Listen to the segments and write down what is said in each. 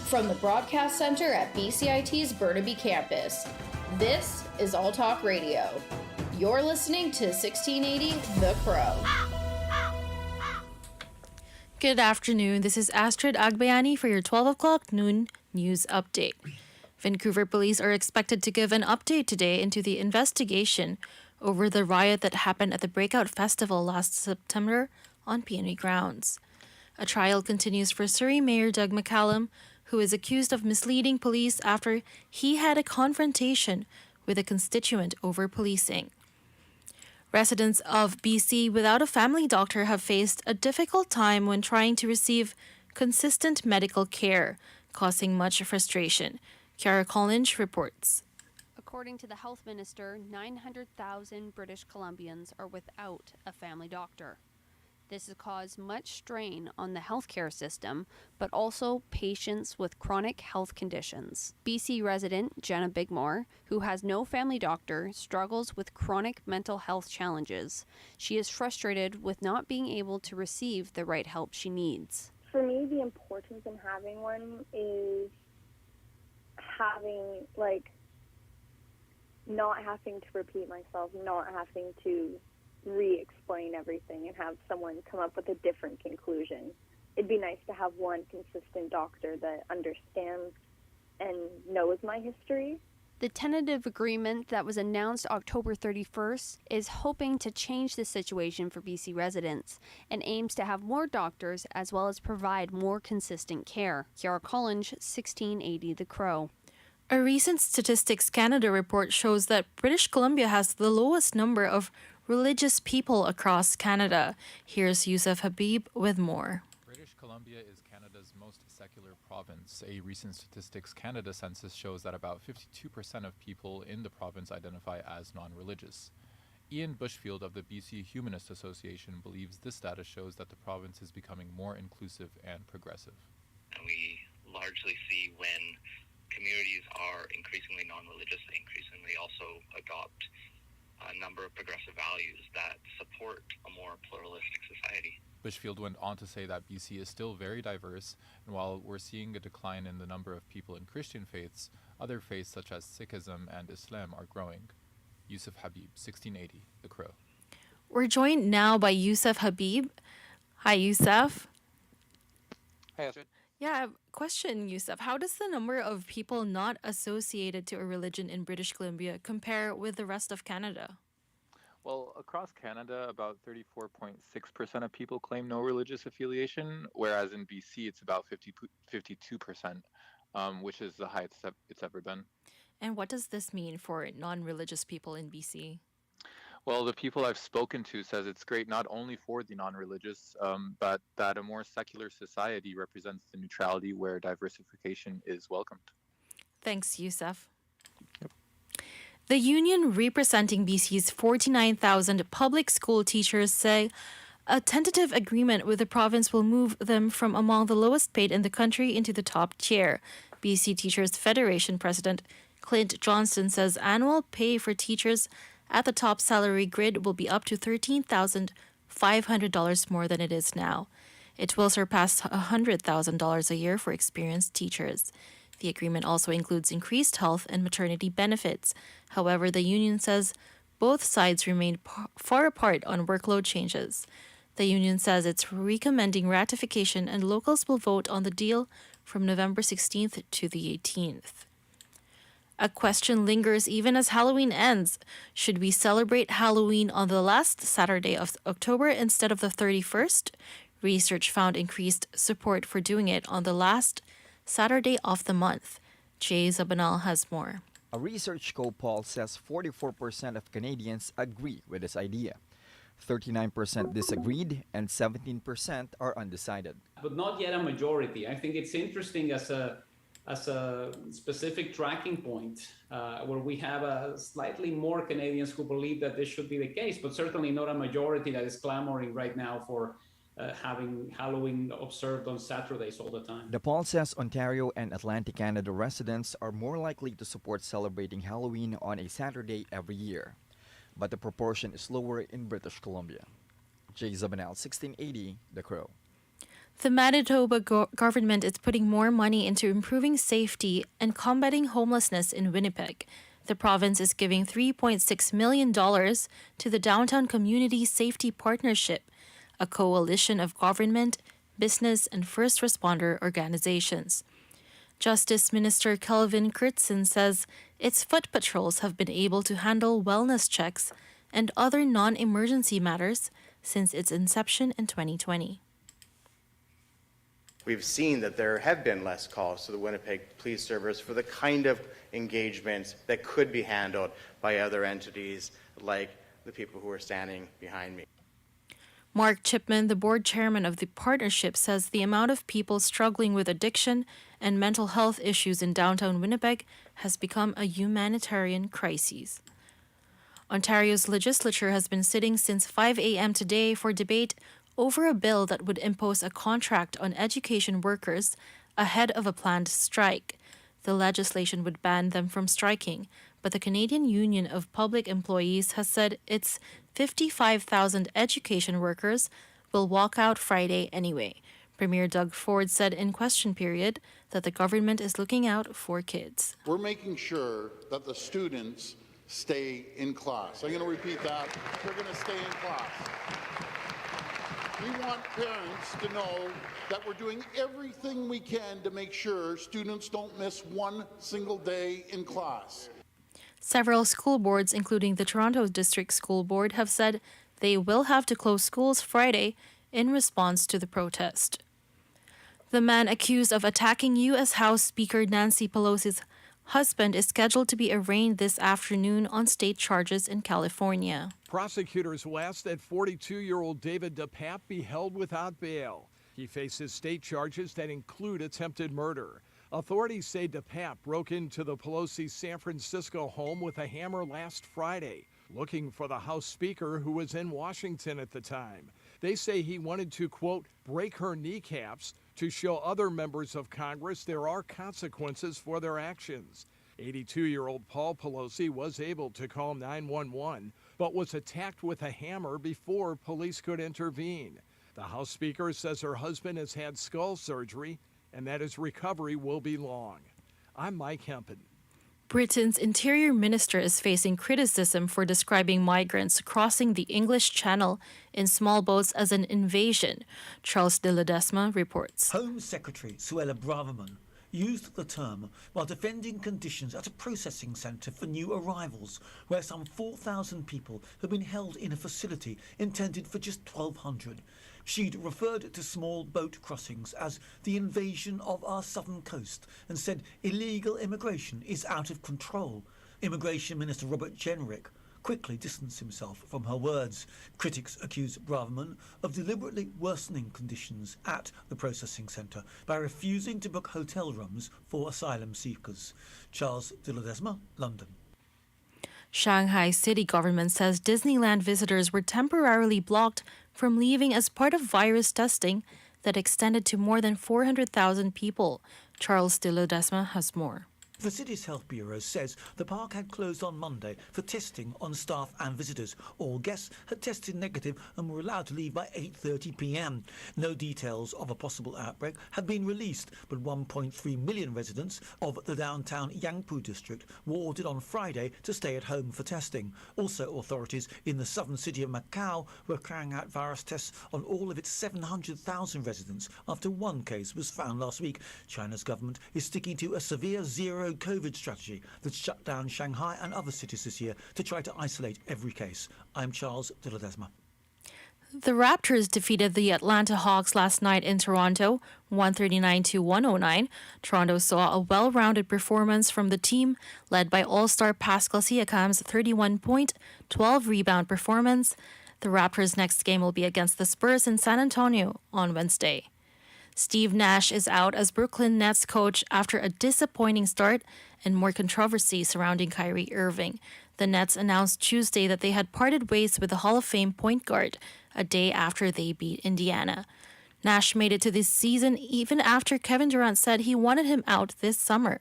From the broadcast center at BCIT's Burnaby Campus, this is All Talk Radio. You're listening to 1680 The Crow. Good afternoon. This is Astrid Agbayani for your 12 o'clock noon news update. Vancouver police are expected to give an update today into the investigation over the riot that happened at the Breakout Festival last September on PNE grounds. A trial continues for Surrey Mayor Doug McCallum, who is accused of misleading police after he had a confrontation with a constituent over policing. Residents of BC without a family doctor have faced a difficult time when trying to receive consistent medical care, causing much frustration. Kiara Collins reports. According to the health minister, 900,000 British Columbians are without a family doctor. This has caused much strain on the healthcare system, but also patients with chronic health conditions. BC resident Jenna Bigmore, who has no family doctor, struggles with chronic mental health challenges. She is frustrated with not being able to receive the right help she needs. For me, the importance in having one is having, not having to repeat myself, not having to re-explain everything and have someone come up with a different conclusion. It'd be nice to have one consistent doctor that understands and knows my history. The tentative agreement that was announced October 31st is hoping to change the situation for BC residents and aims to have more doctors as well as provide more consistent care. Kiara Collins, 1680 The Crow. A recent Statistics Canada report shows that British Columbia has the lowest number of religious people across Canada. Here's Yusuf Habib with more. British Columbia is Canada's most secular province. A recent Statistics Canada census shows that about 52% of people in the province identify as non-religious. Ian Bushfield of the BC Humanist Association believes this data shows that the province is becoming more inclusive and progressive. And we largely see when communities are increasingly non-religious, they increasingly also adopt a number of progressive values that support a more pluralistic society. Bushfield went on to say that BC is still very diverse, and while we're seeing a decline in the number of people in Christian faiths, other faiths such as Sikhism and Islam are growing. Yusuf Habib, 1680, The Crow. We're joined now by Yusuf Habib. Hi, Yusuf. Hey, Astrid. Yeah, question, Yusuf. How does the number of people not associated to a religion in British Columbia compare with the rest of Canada? Well, across Canada, about 34.6% of people claim no religious affiliation, whereas in BC, it's about 52%, which is the highest it's ever been. And what does this mean for non-religious people in BC? Well, the people I've spoken to says it's great not only for the non-religious, but that a more secular society represents the neutrality where diversification is welcomed. Thanks, Yusuf. Yep. The union representing BC's 49,000 public school teachers say a tentative agreement with the province will move them from among the lowest paid in the country into the top tier. BC Teachers Federation President Clint Johnston says annual pay for teachers at the top salary grid will be up to $13,500 more than it is now. It will surpass $100,000 a year for experienced teachers. The agreement also includes increased health and maternity benefits. However, the union says both sides remain far apart on workload changes. The union says it's recommending ratification and locals will vote on the deal from November 16th to the 18th. A question lingers even as Halloween ends. Should we celebrate Halloween on the last Saturday of October instead of the 31st? Research found increased support for doing it on the last Saturday of the month. Jay Zabanal has more. A research poll says 44% of Canadians agree with this idea. 39% disagreed and 17% are undecided. But not yet a majority. I think it's interesting as a specific tracking point where we have slightly more Canadians who believe that this should be the case, but certainly not a majority that is clamoring right now for having Halloween observed on Saturdays all the time. The poll says Ontario and Atlantic Canada residents are more likely to support celebrating Halloween on a Saturday every year, but the proportion is lower in British Columbia. Jay Zabanal, 1680, The Crow. The Manitoba government is putting more money into improving safety and combating homelessness in Winnipeg. The province is giving $3.6 million to the Downtown Community Safety Partnership, a coalition of government, business, and first responder organizations. Justice Minister Kelvin Critson says its foot patrols have been able to handle wellness checks and other non-emergency matters since its inception in 2020. We've seen that there have been less calls to the Winnipeg Police Service for the kind of engagements that could be handled by other entities like the people who are standing behind me. Mark Chipman, the board chairman of the partnership, says the amount of people struggling with addiction and mental health issues in downtown Winnipeg has become a humanitarian crisis. Ontario's legislature has been sitting since 5 a.m. today for debate over a bill that would impose a contract on education workers ahead of a planned strike. The legislation would ban them from striking, but the Canadian Union of Public Employees has said its 55,000 education workers will walk out Friday anyway. Premier Doug Ford said in question period that the government is looking out for kids. We're making sure that the students stay in class. I'm going to repeat that. They're going to stay in class. We want parents to know that we're doing everything we can to make sure students don't miss one single day in class. Several school boards, including the Toronto District School Board, have said they will have to close schools Friday in response to the protest. The man accused of attacking U.S. House Speaker Nancy Pelosi's husband is scheduled to be arraigned this afternoon on state charges in California. Prosecutors will ask that 42-year-old David DePape be held without bail. He faces state charges that include attempted murder. Authorities say DePape broke into the Pelosi San Francisco home with a hammer last Friday, looking for the House Speaker who was in Washington at the time. They say he wanted to, quote, break her kneecaps to show other members of Congress there are consequences for their actions. 82-year-old Paul Pelosi was able to call 911, but was attacked with a hammer before police could intervene. The House Speaker says her husband has had skull surgery and that his recovery will be long. I'm Mike Hempen. Britain's Interior Minister is facing criticism for describing migrants crossing the English Channel in small boats as an invasion. Charles de Ledesma reports. Home Secretary Suella Braverman used the term while defending conditions at a processing centre for new arrivals, where some 4,000 people have been held in a facility intended for just 1,200. She'd referred to small boat crossings as the invasion of our southern coast and said illegal immigration is out of control. Immigration Minister Robert Jenrick quickly distanced himself from her words. Critics accuse Braverman of deliberately worsening conditions at the processing centre by refusing to book hotel rooms for asylum seekers. Charles de Ledesma, London. Shanghai city government says Disneyland visitors were temporarily blocked from leaving as part of virus testing that extended to more than 400,000 people. Charles de Ledesma has more. The city's health bureau says the park had closed on Monday for testing on staff and visitors. All guests had tested negative and were allowed to leave by 8:30 p.m. No details of a possible outbreak have been released, but 1.3 million residents of the downtown Yangpu district were ordered on Friday to stay at home for testing. Also, authorities in the southern city of Macau were carrying out virus tests on all of its 700,000 residents after one case was found last week. China's government is sticking to a severe zero COVID strategy that shut down Shanghai and other cities this year to try to isolate every case. I'm Charles de Ledesma. The Raptors defeated the Atlanta Hawks last night in Toronto, 139-109. Toronto saw a well-rounded performance from the team, led by All-Star Pascal Siakam's 31-point, 12-rebound performance. The Raptors' next game will be against the Spurs in San Antonio on Wednesday. Steve Nash is out as Brooklyn Nets coach after a disappointing start and more controversy surrounding Kyrie Irving. The Nets announced Tuesday that they had parted ways with the Hall of Fame point guard a day after they beat Indiana. Nash made it to this season even after Kevin Durant said he wanted him out this summer.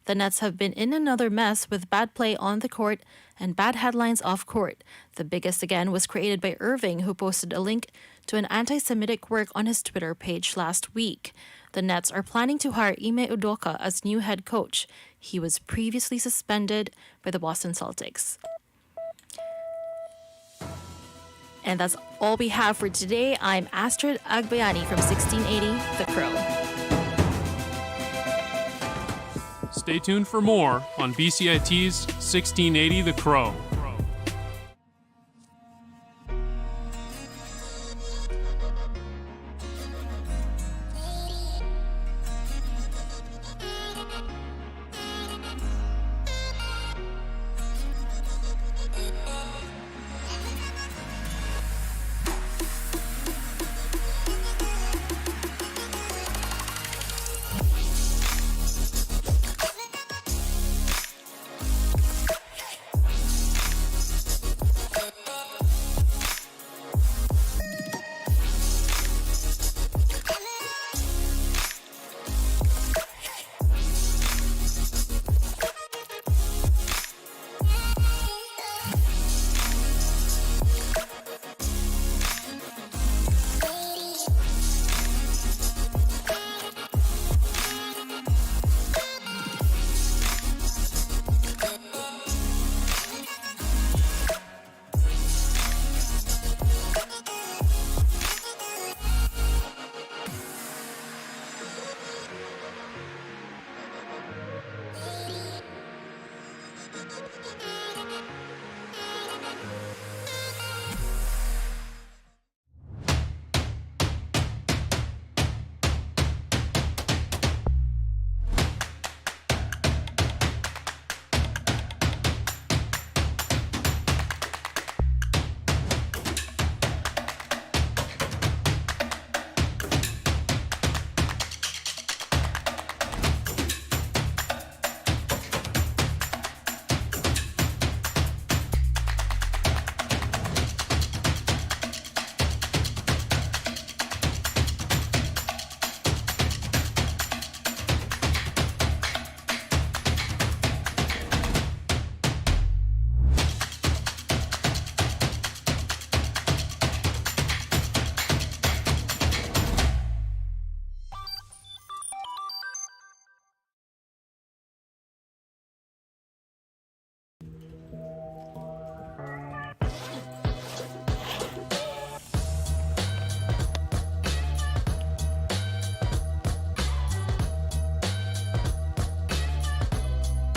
The Nets have been in another mess with bad play on the court and bad headlines off court. The biggest again was created by Irving, who posted a link to an anti-Semitic work on his Twitter page last week. The Nets are planning to hire Ime Udoka as new head coach. He was previously suspended by the Boston Celtics. And that's all we have for today. I'm Astrid Agbayani from 1680 The Crow. Stay tuned for more on BCIT's 1680 The Crow.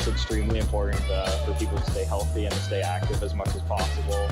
It's extremely important for people to stay healthy and to stay active as much as possible.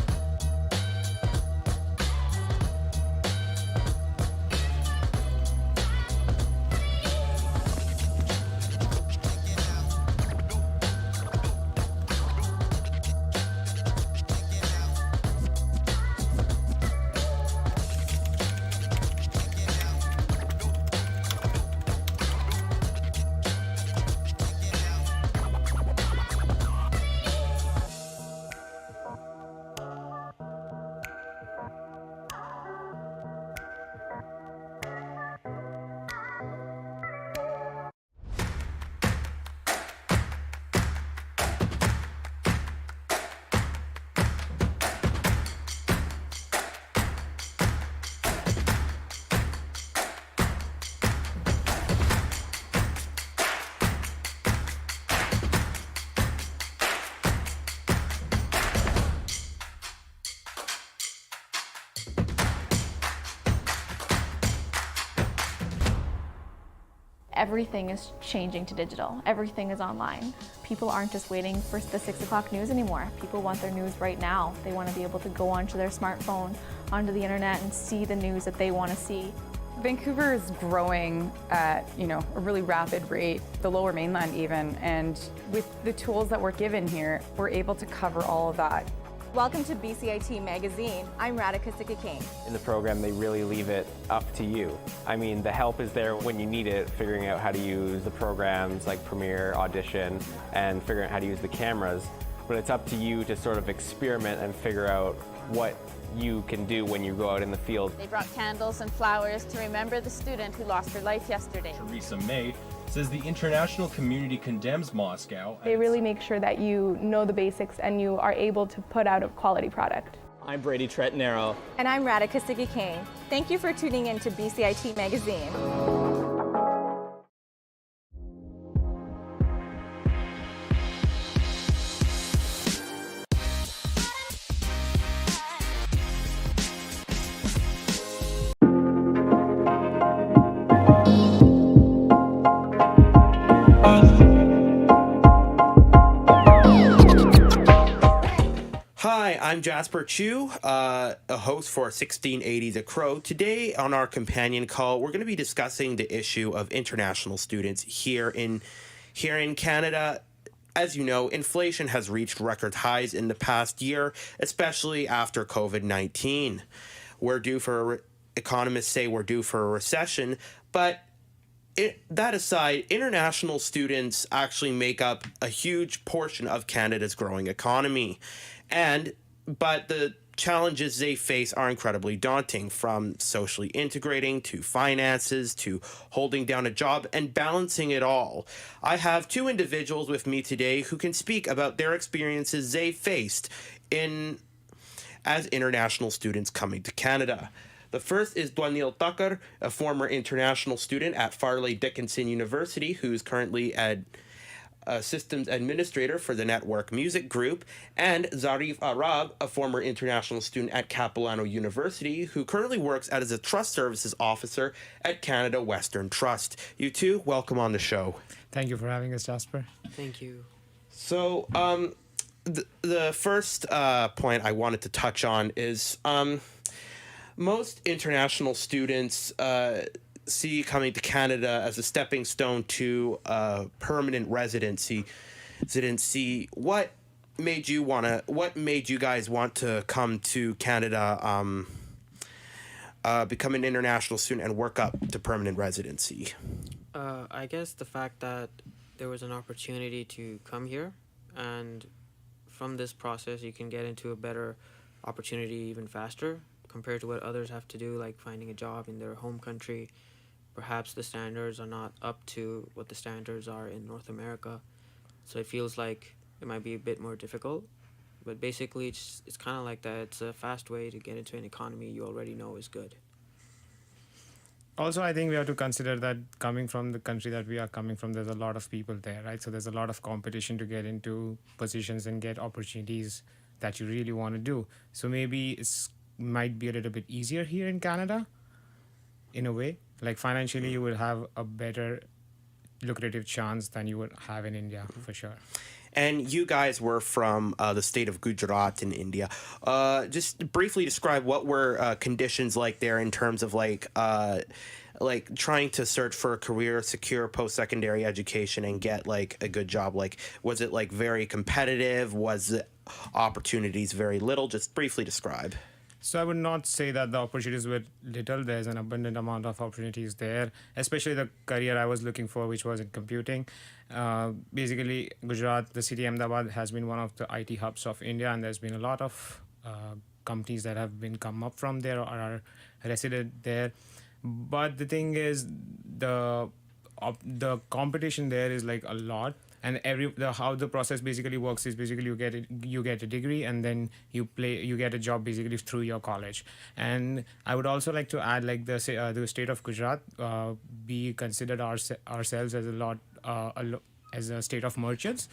Everything is changing to digital. Everything is online. People aren't just waiting for the 6 o'clock news anymore. People want their news right now. They want to be able to go onto their smartphone, onto the internet, and see the news that they want to see. Vancouver is growing at, a really rapid rate, the Lower Mainland even, and with the tools that we're given here, we're able to cover all of that. Welcome to BCIT Magazine. I'm Radhika Sikakane. In the program, they really leave it up to you. I mean, the help is there when you need it, figuring out how to use the programs like Premiere, Audition, and figuring out how to use the cameras. But it's up to you to sort of experiment and figure out what you can do when you go out in the field. They brought candles and flowers to remember the student who lost her life yesterday. Theresa May says the international community condemns Moscow. They really make sure that you know the basics and you are able to put out a quality product. I'm Brady Tretnero. And I'm Radhika Kane. Thank you for tuning in to BCIT Magazine. Hi, I'm Jasper Chu, a host for 1680 The Crow. Today on our companion call, we're going to be discussing the issue of international students here in Canada. As you know, inflation has reached record highs in the past year, especially after COVID-19. Economists say we're due for a recession, but that aside, international students actually make up a huge portion of Canada's growing economy. But the challenges they face are incredibly daunting, from socially integrating to finances to holding down a job and balancing it all. I have two individuals with me today who can speak about their experiences they faced as international students coming to Canada. The first is Dwaniel Tucker, a former international student at Farley Dickinson University, who's currently a systems administrator for the Network Music Group, and Zarif Arab, a former international student at Capilano University, who currently works as a trust services officer at Canada Western Trust. You two, welcome on the show. Thank you for having us, Jasper. Thank you. So, the first point I wanted to touch on is most international students see coming to Canada as a stepping stone to permanent residency. What made you guys want to come to Canada, become an international student and work up to permanent residency? I guess the fact that there was an opportunity to come here, and from this process you can get into a better opportunity even faster compared to what others have to do, like finding a job in their home country. Perhaps the standards are not up to what the standards are in North America, so it feels like it might be a bit more difficult. But basically, it's kind of like that. It's a fast way to get into an economy you already know is good. Also, I think we have to consider that coming from the country that we are coming from, there's a lot of people there, right? So there's a lot of competition to get into positions and get opportunities that you really want to do. So maybe it might be a little bit easier here in Canada, in a way. Like financially, you would have a better lucrative chance than you would have in India, for sure. And you guys were from the state of Gujarat in India. Just briefly describe what were conditions like there in terms of like trying to search for a career, secure post-secondary education, and get like a good job. Like, was it like very competitive? Was the opportunities very little? Just briefly describe. So I would not say that the opportunities were little. There's an abundant amount of opportunities there, especially the career I was looking for, which was in computing. Basically, Gujarat, the city Ahmedabad, has been one of the IT hubs of India, and there's been a lot of companies that have been come up from there or are resident there. But the thing is, the competition there is like a lot. And how the process basically works is basically you get a degree, and then you get a job basically through your college. And I would also like to add, like the state of Gujarat, we considered ourselves as a state of merchants.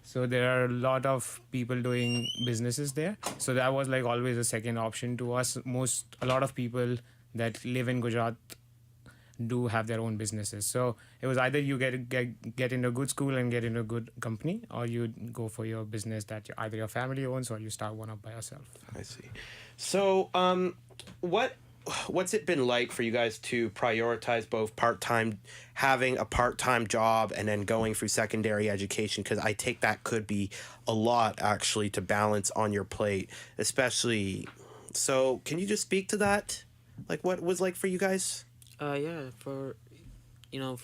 So there are a lot of people doing businesses there. So that was like always a second option to us. A lot of people that live in Gujarat do have their own businesses. So it was either you get into a good school and get into a good company, or you go for your business that either your family owns or you start one up by yourself. I see. So what's it been like for you guys to prioritize both having a part-time job and then going through secondary education? Because I take that could be a lot actually to balance on your plate, especially. So can you just speak to that? Like what it was like for you guys? For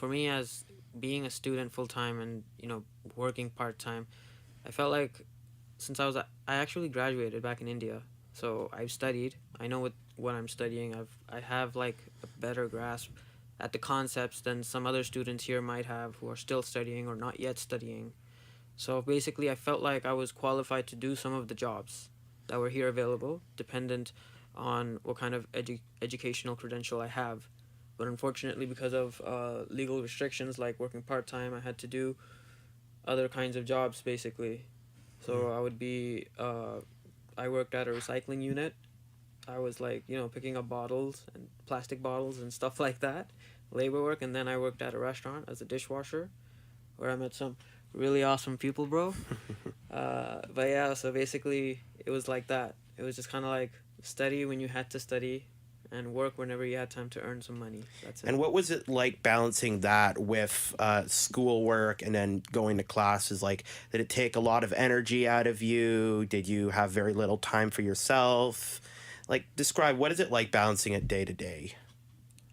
me, as being a student full-time and, working part-time, I felt like since I actually graduated back in India, So I've studied. I know what I'm studying. I have like a better grasp at the concepts than some other students here might have who are still studying or not yet studying. So basically, I felt like I was qualified to do some of the jobs that were here available, dependent on what kind of educational credential I have. But unfortunately, because of legal restrictions like working part-time, I had to do other kinds of jobs basically. So I would be, I worked at a recycling unit. I was like, picking up bottles and plastic bottles and stuff like that, labor work. And then I worked at a restaurant as a dishwasher where I met some really awesome people, bro. But yeah, so basically it was like that. It was just kind of like study when you had to study and work whenever you had time to earn some money. That's it. And what was it like balancing that with schoolwork and then going to classes? Like, did it take a lot of energy out of you? Did you have very little time for yourself? Like, describe, what is it like balancing it day to day?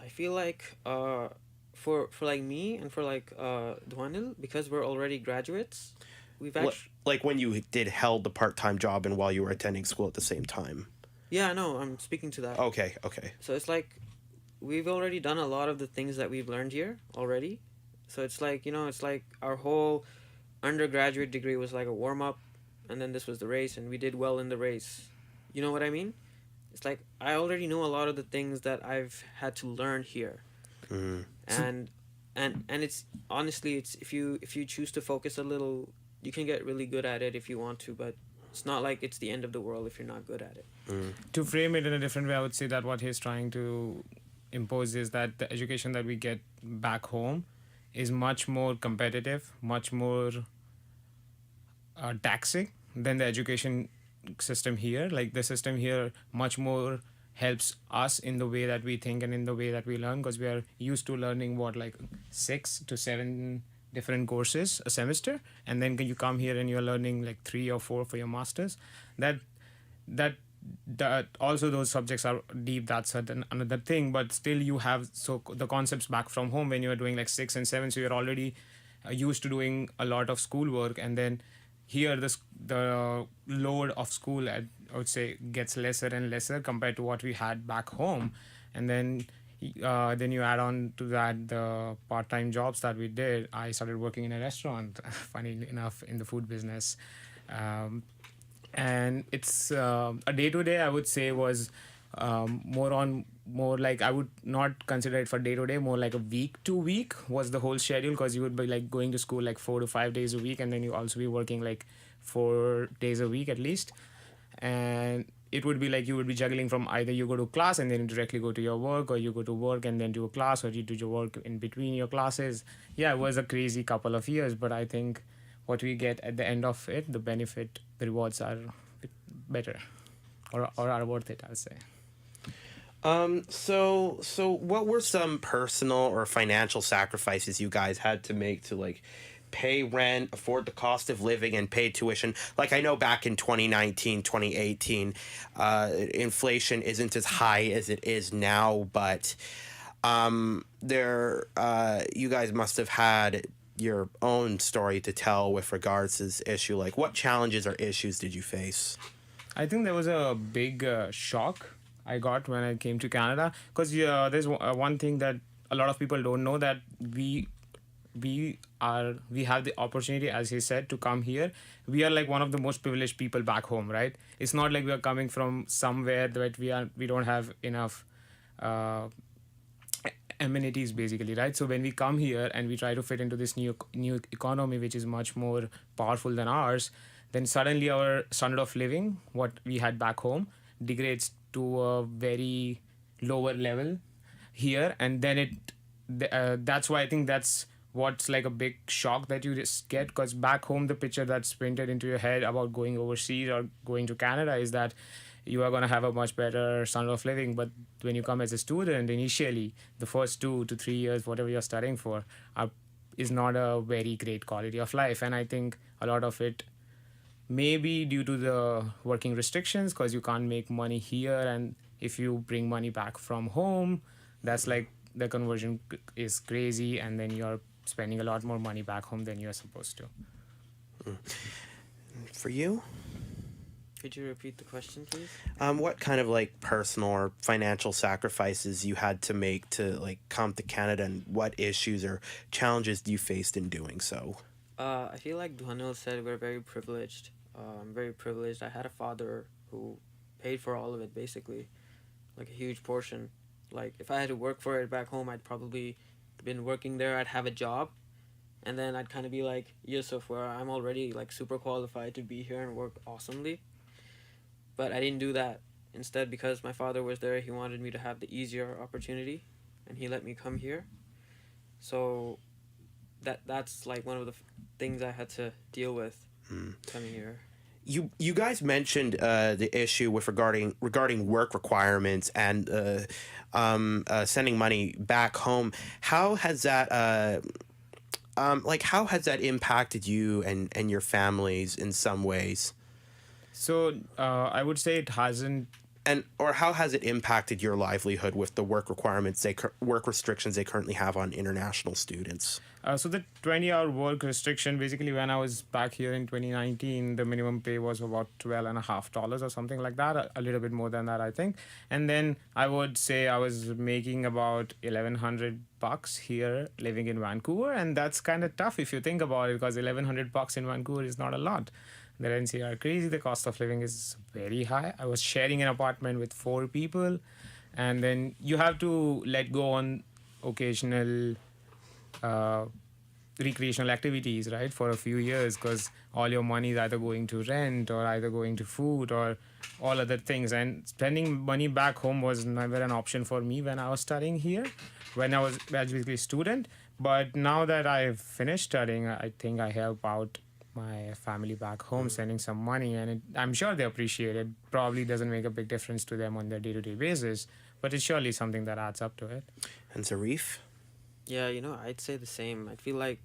I feel like for like me and for like Dwanil, because we're already graduates, we've actually... Like when you held the part-time job and while you were attending school at the same time? Yeah, no, I'm speaking to that. Okay. So it's like we've already done a lot of the things that we've learned here already. So it's like, it's like our whole undergraduate degree was like a warm-up, and then this was the race, and we did well in the race. You know what I mean? It's like I already know a lot of the things that I've had to learn here. And it's honestly, it's if you choose to focus a little, you can get really good at it if you want to, but it's not like it's the end of the world if you're not good at it. To frame it in a different way, I would say that what he's trying to impose is that the education that we get back home is much more competitive, much more taxing than the education system here. Like the system here much more helps us in the way that we think and in the way that we learn, because we are used to learning 6 to 7 different courses a semester, and then you come here and you're learning like 3 or 4 for your masters. That also those subjects are deep, that's another thing, but still you have the concepts back from home when you're doing like 6 and 7, so you're already used to doing a lot of schoolwork, and then here the load of school I would say gets lesser and lesser compared to what we had back home. And then you add on to that the part-time jobs that we did. I started working in a restaurant, funny enough, in the food business. And it's a day-to-day, I would say, was more like, I would not consider it for day-to-day, more like a week to week was the whole schedule, because you would be like going to school like 4 to 5 days a week, and then you also be working like 4 days a week at least. And it would be like you would be juggling from either you go to class and then you directly go to your work, or you go to work and then do a class, or you do your work in between your classes. Yeah, it was a crazy couple of years, but I think what we get at the end of it, the benefit, the rewards are better or are worth it, I'll say. So what were some personal or financial sacrifices you guys had to make to like pay rent, afford the cost of living, and pay tuition? Like, I know back in 2019, 2018, inflation isn't as high as it is now, but you guys must have had your own story to tell with regards to this issue. Like, what challenges or issues did you face? I think there was a big shock I got when I came to Canada, because there's one thing that a lot of people don't know, that we have the opportunity, as he said, to come here. We are like one of the most privileged people back home, right? It's not like we are coming from somewhere that we don't have enough amenities, basically, right? So when we come here and we try to fit into this new economy, which is much more powerful than ours, then suddenly our standard of living, what we had back home, degrades to a very lower level here. And then that's why I think that's what's like a big shock that you just get, because back home the picture that's printed into your head about going overseas or going to Canada is that you are going to have a much better standard of living. But when you come as a student, initially the first 2 to 3 years, whatever you're studying for, is not a very great quality of life. And I think a lot of it may be due to the working restrictions, because you can't make money here, and if you bring money back from home, that's like the conversion is crazy, and then you're spending a lot more money back home than you're supposed to. For you? Could you repeat the question, please? What kind of like personal or financial sacrifices you had to make to like come to Canada, and what issues or challenges you faced in doing so? I feel like Dhwanil said we're very privileged. I'm very privileged. I had a father who paid for all of it, basically, like a huge portion. Like if I had to work for it back home, I'd probably been working there. I'd have a job, and then I'd kind of be like Yusuf, where I'm already like super qualified to be here and work awesomely. But I didn't do that. Instead, because my father was there, he wanted me to have the easier opportunity, and he let me come here. So that's like one of the things I had to deal with coming here. You guys mentioned the issue with regarding work requirements and sending money back home. How has that how has that impacted you and your families in some ways? So I would say it hasn't. Or how has it impacted your livelihood with the work requirements, work restrictions they currently have on international students? So the 20-hour work restriction, basically when I was back here in 2019, the minimum pay was about $12.50 or something like that, a little bit more than that, I think. And then I would say I was making about $1,100 here living in Vancouver. And that's kind of tough if you think about it, because $1,100 in Vancouver is not a lot. The rents here are crazy. The cost of living is very high. I was sharing an apartment with 4 people. And then you have to let go on occasional recreational activities, right, for a few years, because all your money is either going to rent or either going to food or all other things. And spending money back home was never an option for me when I was studying here, when I was basically a student. But now that I've finished studying, I think I help out my family back home, sending some money, and I'm sure they appreciate it. Probably doesn't make a big difference to them on their day-to-day basis, but it's surely something that adds up to it. And Zarif? Yeah, I'd say the same. I feel like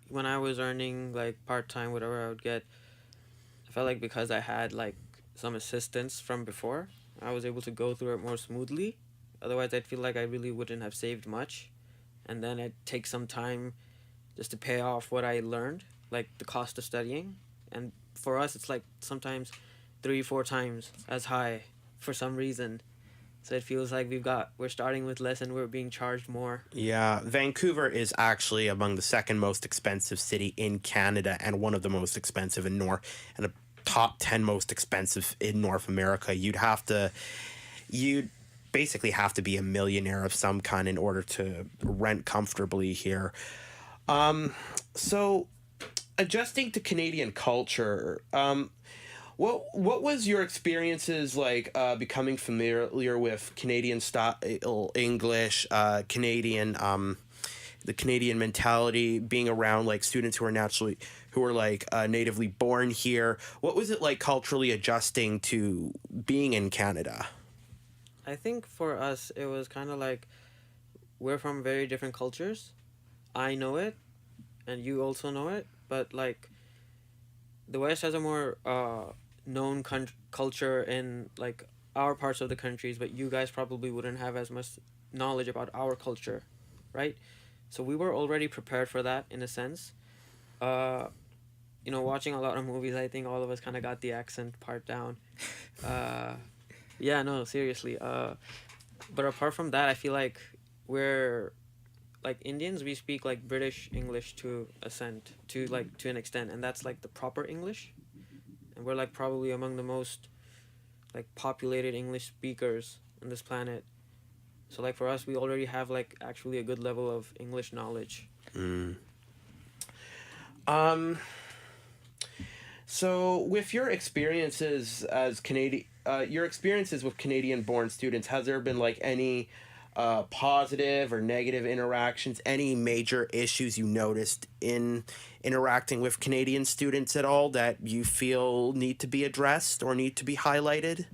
when I was earning like part-time, whatever I would get, I felt like because I had like some assistance from before, I was able to go through it more smoothly. Otherwise, I'd feel like I really wouldn't have saved much, and then it'd take some time just to pay off what I learned, like the cost of studying. And for us, it's like sometimes 3-4 times as high for some reason. So it feels like we're starting with less and we're being charged more. Yeah, Vancouver is actually among the second most expensive city in Canada and one of the most expensive and a top 10 most expensive in North America. You'd basically have to be a millionaire of some kind in order to rent comfortably here. So adjusting to Canadian culture, what was your experiences like becoming familiar with Canadian style English, the Canadian mentality, being around like students who are natively born here? What was it like culturally adjusting to being in Canada? I think for us, it was kind of like we're from very different cultures. I know it, and you also know it, but like the West has a more known culture in like our parts of the countries, but you guys probably wouldn't have as much knowledge about our culture, right? So we were already prepared for that in a sense. Watching a lot of movies, I think all of us kind of got the accent part down. Yeah, no, seriously. But apart from that, I feel like we're like Indians. We speak like British English to an extent, and that's like the proper English. And we're like probably among the most like populated English speakers on this planet. So like for us, we already have like actually a good level of English knowledge. So with your experiences as with Canadian-born students, has there been like any positive or negative interactions, any major issues you noticed in interacting with Canadian students at all that you feel need to be addressed or need to be highlighted?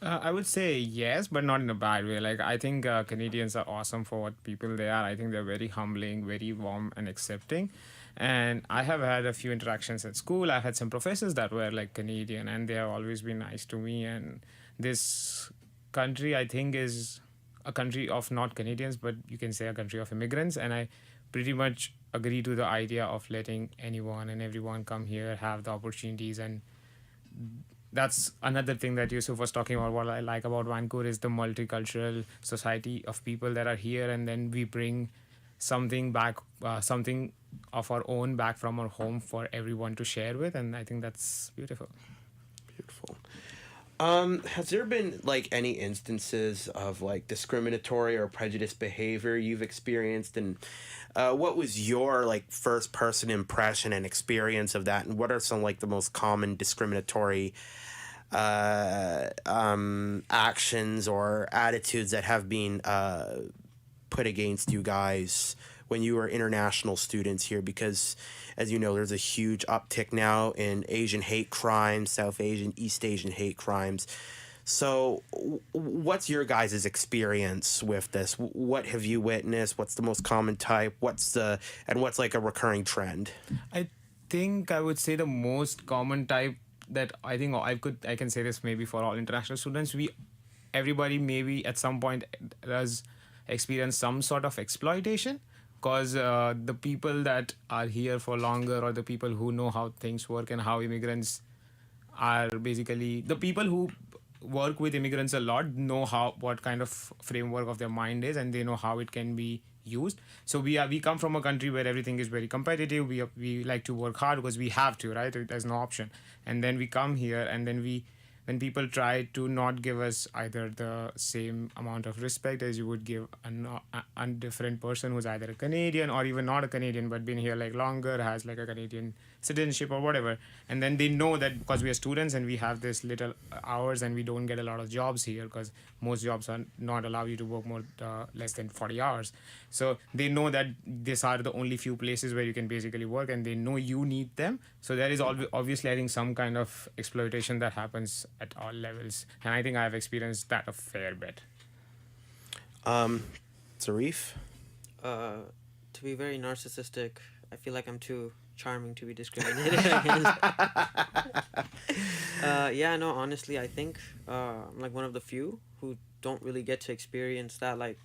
I would say yes, but not in a bad way. Like, I think Canadians are awesome for what people they are. I think they're very humbling, very warm and accepting. And I have had a few interactions at school. I've had some professors that were like Canadian, and they have always been nice to me. And this country, I think, is a country of not Canadians, but you can say a country of immigrants. And I pretty much agree to the idea of letting anyone and everyone come here, have the opportunities, and that's another thing that Yusuf was talking about. What I like about Vancouver is the multicultural society of people that are here, and then we bring something back, something of our own back from our home for everyone to share with, and I think that's beautiful. Beautiful. Has there been like any instances of like discriminatory or prejudiced behavior you've experienced, and what was your like first person impression and experience of that, and what are some like the most common discriminatory actions or attitudes that have been put against you guys when you were international students here? Because as you know, there's a huge uptick now in Asian hate crimes, South Asian, East Asian hate crimes. So what's your guys' experience with this? What have you witnessed? What's the most common type? What's like a recurring trend? I think I would say the most common type that I think I can say this maybe for all international students, everybody maybe at some point does experience some sort of exploitation, because the people that are here for longer, or the people who know how things work and how immigrants are, basically the people who work with immigrants a lot know what kind of framework of their mind is, and they know how it can be used. So we come from a country where everything is very competitive. We like to work hard because we have to, right? There's no option. And then we come here, and then when people try to not give us either the same amount of respect as you would give a different person who's either a Canadian or even not a Canadian but been here like longer, has like a Canadian citizenship or whatever, and then they know that because we are students and we have this little hours and we don't get a lot of jobs here because most jobs are not allow you to work more less than 40 hours. So they know that these are the only few places where you can basically work, and they know you need them. So there is obviously, I think, some kind of exploitation that happens at all levels, and I think I've experienced that a fair bit. Zarif? To be very narcissistic, I feel like I'm too charming to be discriminated against. Yeah, no, honestly, I think I'm like one of the few who don't really get to experience that. Like,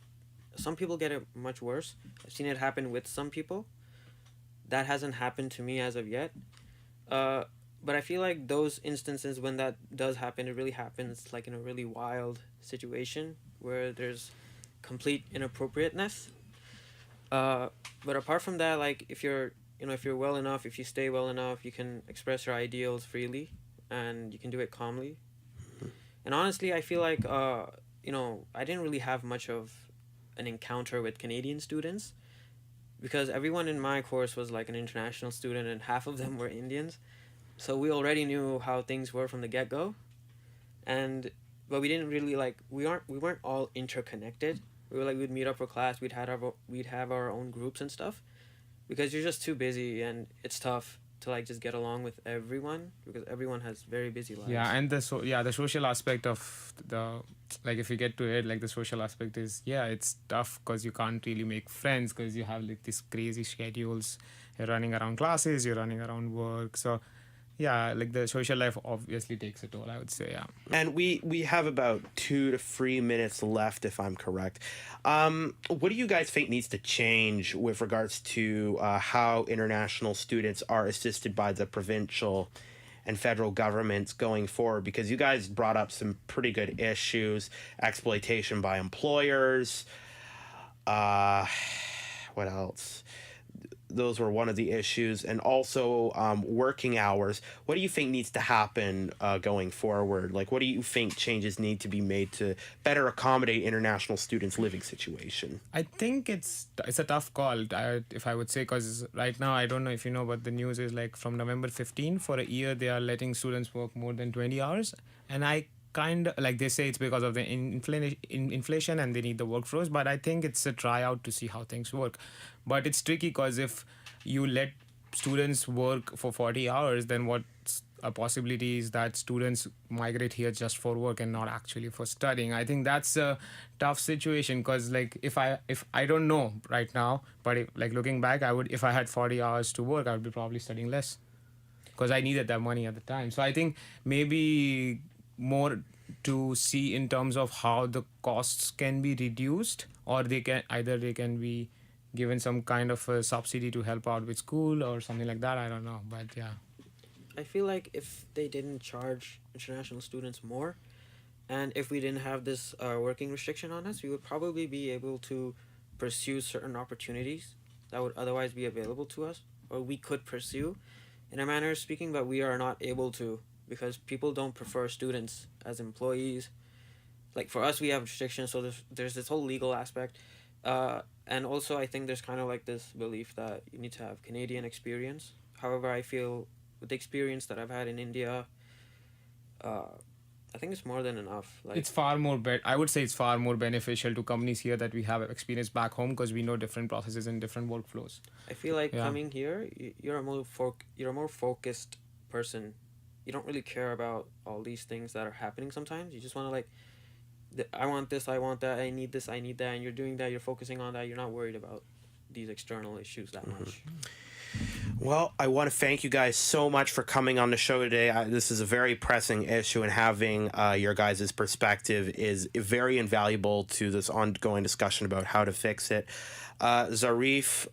some people get it much worse. I've seen it happen with some people. That hasn't happened to me as of yet. But I feel like those instances when that does happen, it really happens like in a really wild situation where there's complete inappropriateness. But apart from that, like if you're well enough, if you stay well enough, you can express your ideals freely and you can do it calmly. And honestly, I feel like, I didn't really have much of an encounter with Canadian students because everyone in my course was like an international student and half of them were Indians. So we already knew how things were from the get-go. But we didn't really we weren't all interconnected. We were we'd meet up for class, we'd have our own groups and stuff because you're just too busy and it's tough to just get along with everyone because everyone has very busy lives. Yeah, and the social aspect of if you get to it, the social aspect is, it's tough because you can't really make friends because you have these crazy schedules. You're running around classes, you're running around work. So the social life obviously takes a toll, I would say, And we have about 2 to 3 minutes left, if I'm correct. What do you guys think needs to change with regards to how international students are assisted by the provincial and federal governments going forward? Because you guys brought up some pretty good issues, exploitation by employers. What else? Those were one of the issues, and also working hours. What do you think needs to happen going forward? What do you think changes need to be made to better accommodate international students' living situation? I think it's a tough call, if I would say, because right now, I don't know if you know, but the news is from November 15 for a year, they are letting students work more than 20 hours. And I kind of, they say it's because of the inflation and they need the workforce, but I think it's a tryout to see how things work. But it's tricky because if you let students work for 40 hours, then what's a possibility is that students migrate here just for work and not actually for studying. I think that's a tough situation because if I don't know right now, but looking back, if I had 40 hours to work, I would be probably studying less because I needed that money at the time. So I think maybe more to see in terms of how the costs can be reduced, or they can be given some kind of a subsidy to help out with school or something like that. I don't know, but yeah. I feel like if they didn't charge international students more, and if we didn't have this working restriction on us, we would probably be able to pursue certain opportunities that would otherwise be available to us, or we could pursue in a manner of speaking, but we are not able to because people don't prefer students as employees. Like for us, we have restrictions, so there's this whole legal aspect. And also, I think there's kind of like this belief that you need to have Canadian experience. However, I feel with the experience that I've had in India, I think it's more than enough. Like it's far more I would say it's far more beneficial to companies here that we have experience back home because we know different processes and different workflows. I feel like coming here, you're a more focused person. You don't really care about all these things that are happening sometimes. You just want to like, I want this, I want that, I need this, I need that, and you're doing that, you're focusing on that, you're not worried about these external issues that much. Well, I want to thank you guys so much for coming on the show today. This is a very pressing issue, and having your guys' perspective is very invaluable to this ongoing discussion about how to fix it. Zarif,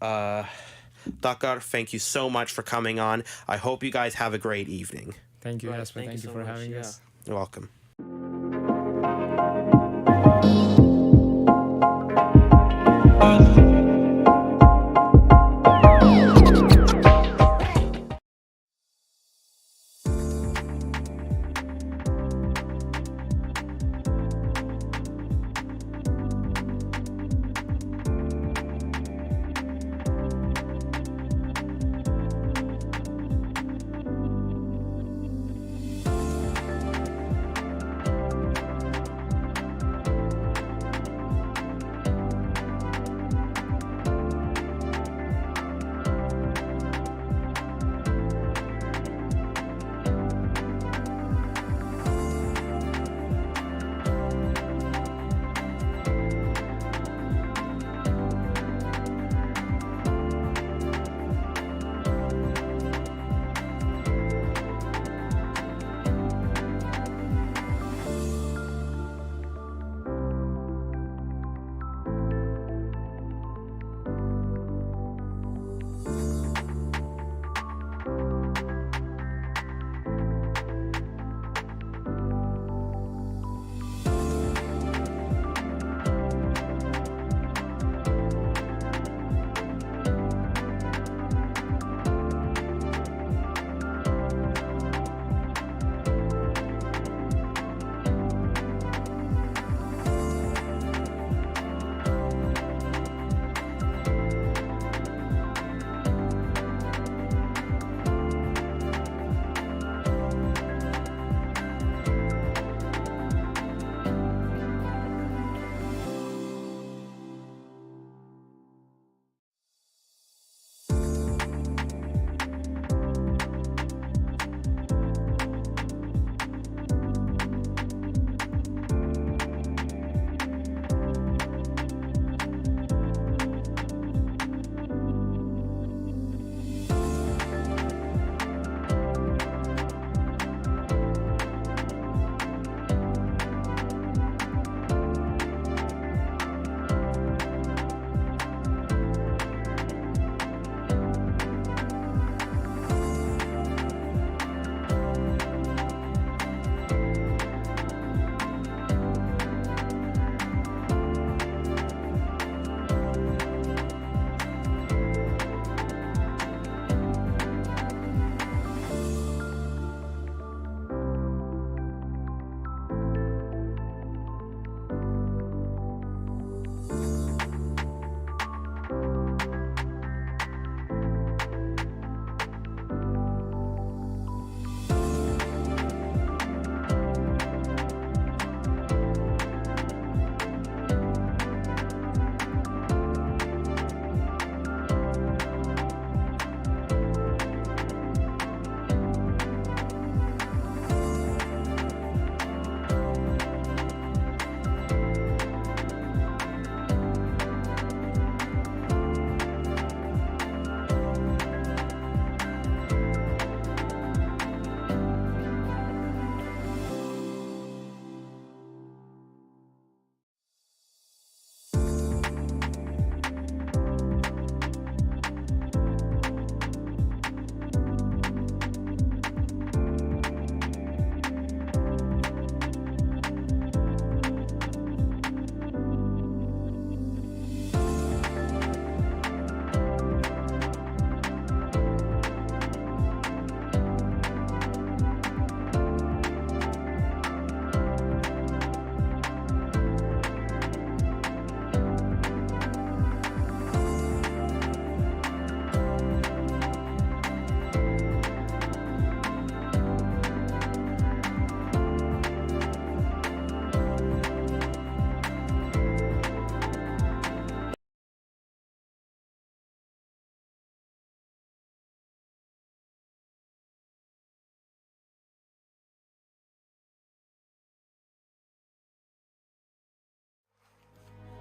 Dakar, thank you so much for coming on. I hope you guys have a great evening. Thank you, Jasper. Thank you for having us. You're welcome.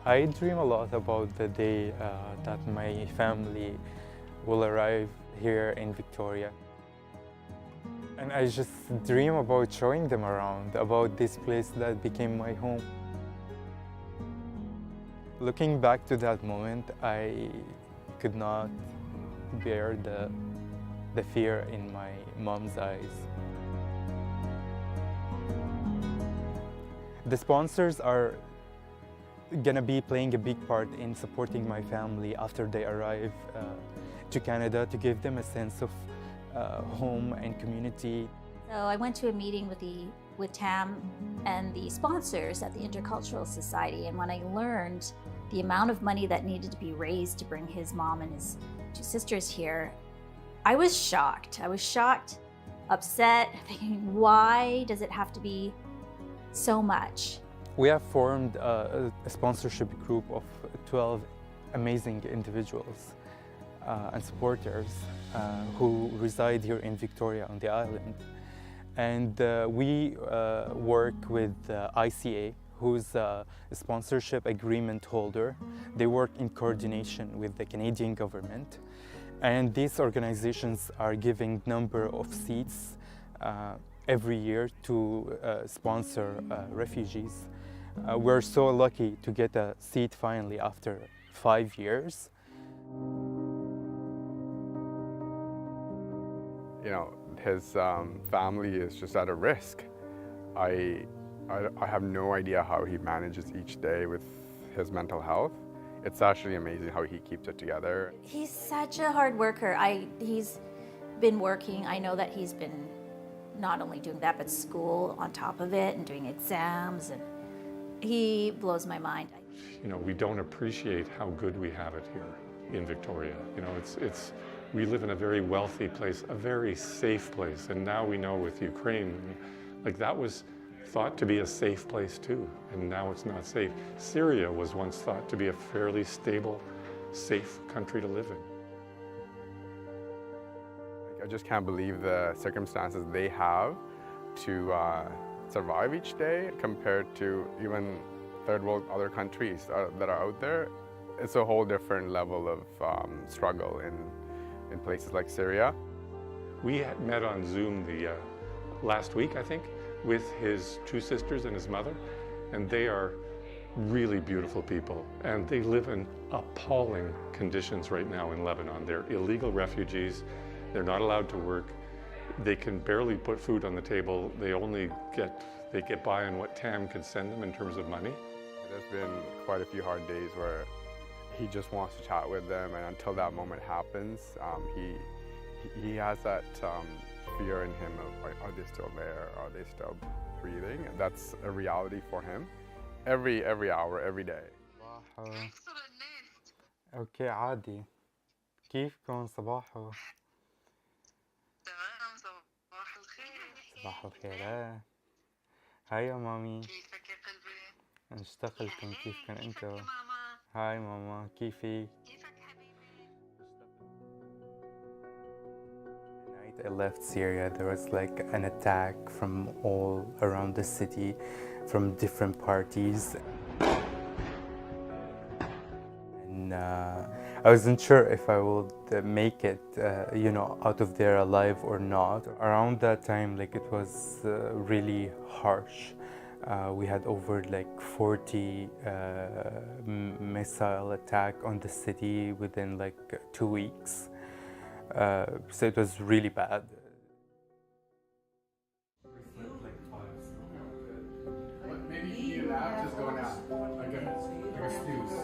I dream a lot about the day that my family will arrive here in Victoria. And I just dream about showing them around, about this place that became my home. Looking back to that moment, I could not bear the fear in my mom's eyes. The sponsors are gonna be playing a big part in supporting my family after they arrive to Canada, to give them a sense of home and community. So I went to a meeting with Tam and the sponsors at the Intercultural Society, and when I learned the amount of money that needed to be raised to bring his mom and his two sisters here, I was shocked. I was shocked, upset, thinking, why does it have to be so much? We have formed a sponsorship group of 12 amazing individuals and supporters who reside here in Victoria on the island. And we work with ICA, who's a sponsorship agreement holder. They work in coordination with the Canadian government. And these organizations are giving number of seats every year to sponsor refugees. We're so lucky to get a seat finally after 5 years. You know, his family is just at a risk. I have no idea how he manages each day with his mental health. It's actually amazing how he keeps it together. He's such a hard worker. He's been working. I know that he's been not only doing that, but school on top of it and doing exams, and he blows my mind. You know, we don't appreciate how good we have it here in Victoria. You know, we live in a very wealthy place, a very safe place, and now we know with Ukraine, like that was thought to be a safe place too, and now it's not safe. Syria was once thought to be a fairly stable, safe country to live in. I just can't believe the circumstances they have to survive each day compared to even third world other countries that are out there. It's a whole different level of struggle in places like Syria. We had met on Zoom the last week, I think, with his two sisters and his mother, and they are really beautiful people, and they live in appalling conditions right now in Lebanon. They're illegal refugees. They're not allowed to work. They can barely put food on the table. They get by on what TAM can send them in terms of money. There's been quite a few hard days where he just wants to chat with them, and until that moment happens, he has that fear in him of, are they still there? Are they still breathing? And that's a reality for him every hour, every day. اوكي عادي. كيفكم صباحو؟ تمام صباح الخير. صباح الخير. هاي يا مامي. كيفك يا قلبي؟ اشتغلتم كيفكم انتو؟ هاي ماما كيفك؟ I left Syria, there was like an attack from all around the city, from different parties. And I wasn't sure if I would make it, you know, out of there alive or not. Around that time, like it was really harsh. We had over like 40 missile attack on the city within like 2 weeks. So it was really bad. Maybe you need a nap, just go nap. Like a snooze.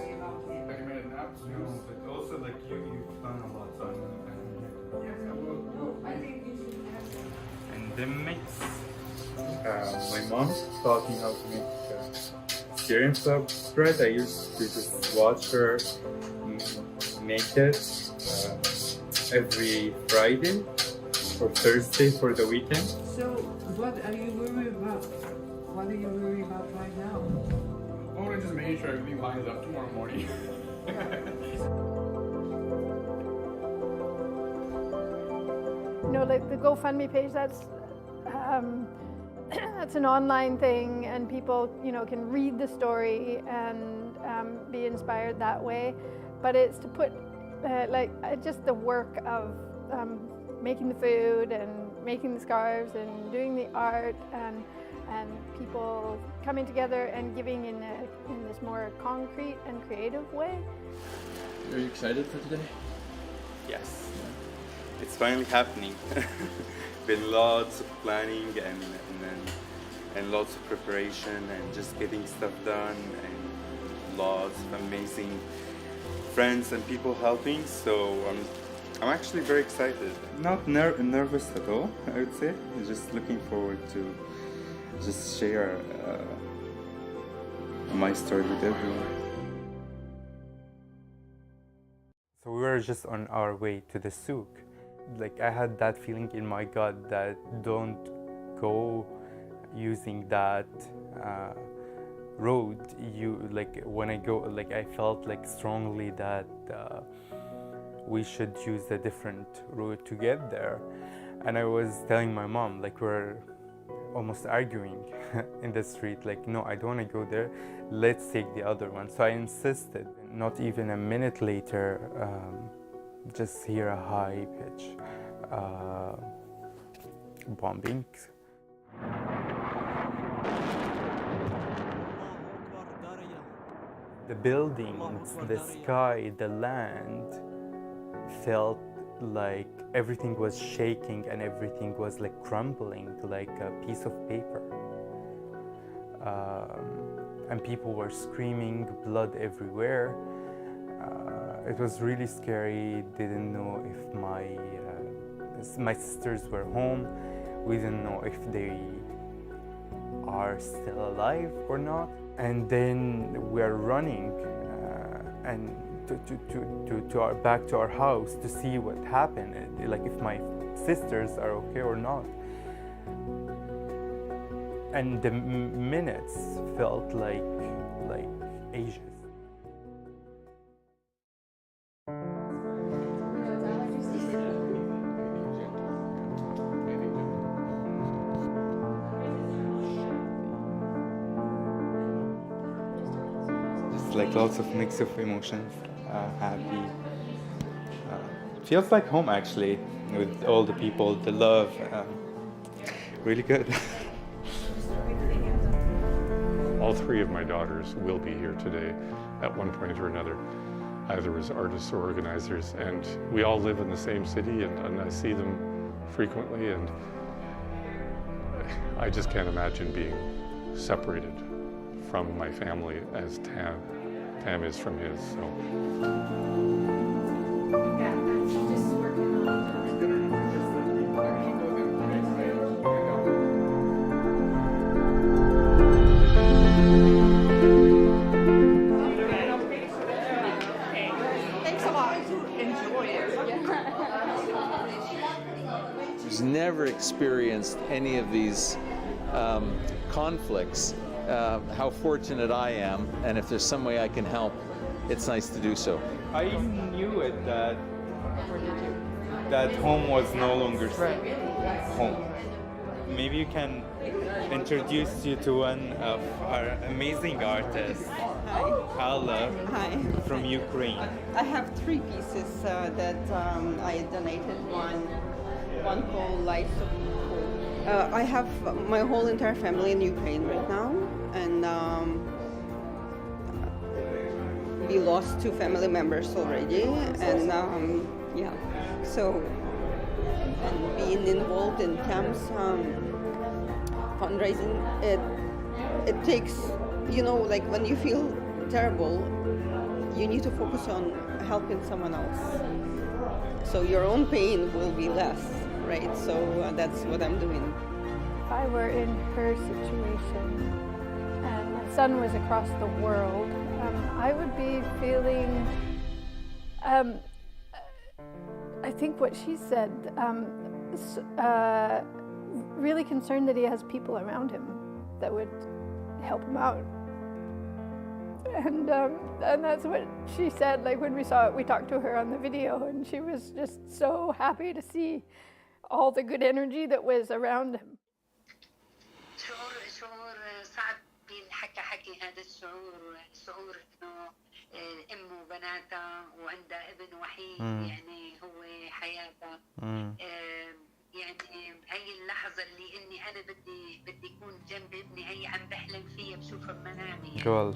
Like a minute nap, snooze. No, but also like you plan a lot, so I'm gonna Yes, I will. I think you should have And then mix. My mom taught me how to make Syrian club bread. I used to just watch her make it every Friday or Thursday for the weekend. So, what are you worried about? What are you worried about right now? I want to just make sure everything lines up tomorrow morning. You know, like the GoFundMe page, that's an online thing, and people, you know, can read the story and be inspired that way. But it's to put just the work of making the food and making the scarves and doing the art and people coming together and giving in this more concrete and creative way. Are you excited for today? Yes, it's finally happening. Been lots of planning and lots of preparation and just getting stuff done and lots of amazing friends and people helping. So I'm actually very excited. Not nervous at all, I would say. Just looking forward to just share my story with everyone. So we were just on our way to the souk. Like I had that feeling in my gut that don't go using that road. When I go, I felt like strongly that we should use a different route to get there. And I was telling my mom, we're almost arguing in the street, no, I don't want to go there, let's take the other one. So I insisted. Not even a minute later, just hear a high pitch bombing. The buildings, the sky, the land felt like everything was shaking and everything was crumbling like a piece of paper. And people were screaming, blood everywhere. It was really scary. Didn't know if my sisters were home. We didn't know if they are still alive or not. And then we're running and back to our house to see what happened, if my sisters are okay or not. And the minutes felt like ages. Just lots of mix of emotions, happy. Feels like home actually, with all the people, the love, really good. All three of my daughters will be here today at one point or another, either as artists or organizers, and we all live in the same city and I see them frequently, and I just can't imagine being separated from my family as Tam is from his. Who's never experienced any of these conflicts, how fortunate I am, and if there's some way I can help, it's nice to do so. I knew it that home was no longer home. Maybe you can introduce you to one of our amazing artists, Hala, from Ukraine. I have 3 pieces that I donated. One called Lights of Hope. I have my whole entire family in Ukraine right now, and we lost 2 family members already, and so and being involved in Tam's fundraising, it takes, when you feel terrible, you need to focus on helping someone else, so your own pain will be less, right? So that's what I'm doing. If I were in her situation and my son was across the world, I would be feeling, I think what she said, really concerned that he has people around him that would help him out. And that's what she said, when we saw it, we talked to her on the video, and she was just so happy to see all the good energy that was around him. يعني هذا شعور إنه أم وبناتها وعندها ابن وحيد يعني هو حياتها. يعني هاي اللحظة اللي إني أنا بدي أكون جنب ابني، هي عم بحلم فيها بشوفها بمنامي يعني. Well,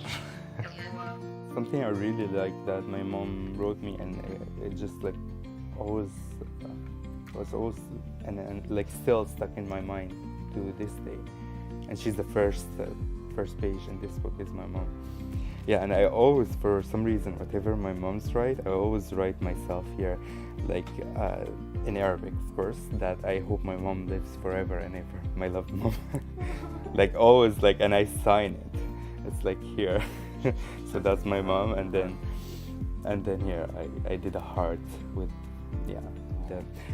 something I really like that my mom wrote me, and it just like always was always and like still stuck in my mind to this day. And she's the first page in this book is my mom. Yeah, and I always, for some reason, whatever my mom's write, I always write myself here, like in Arabic, of course, that I hope my mom lives forever and ever. My loved mom. Like always, like, and I sign it. It's like here. So that's my mom, and then here I did a heart with, yeah.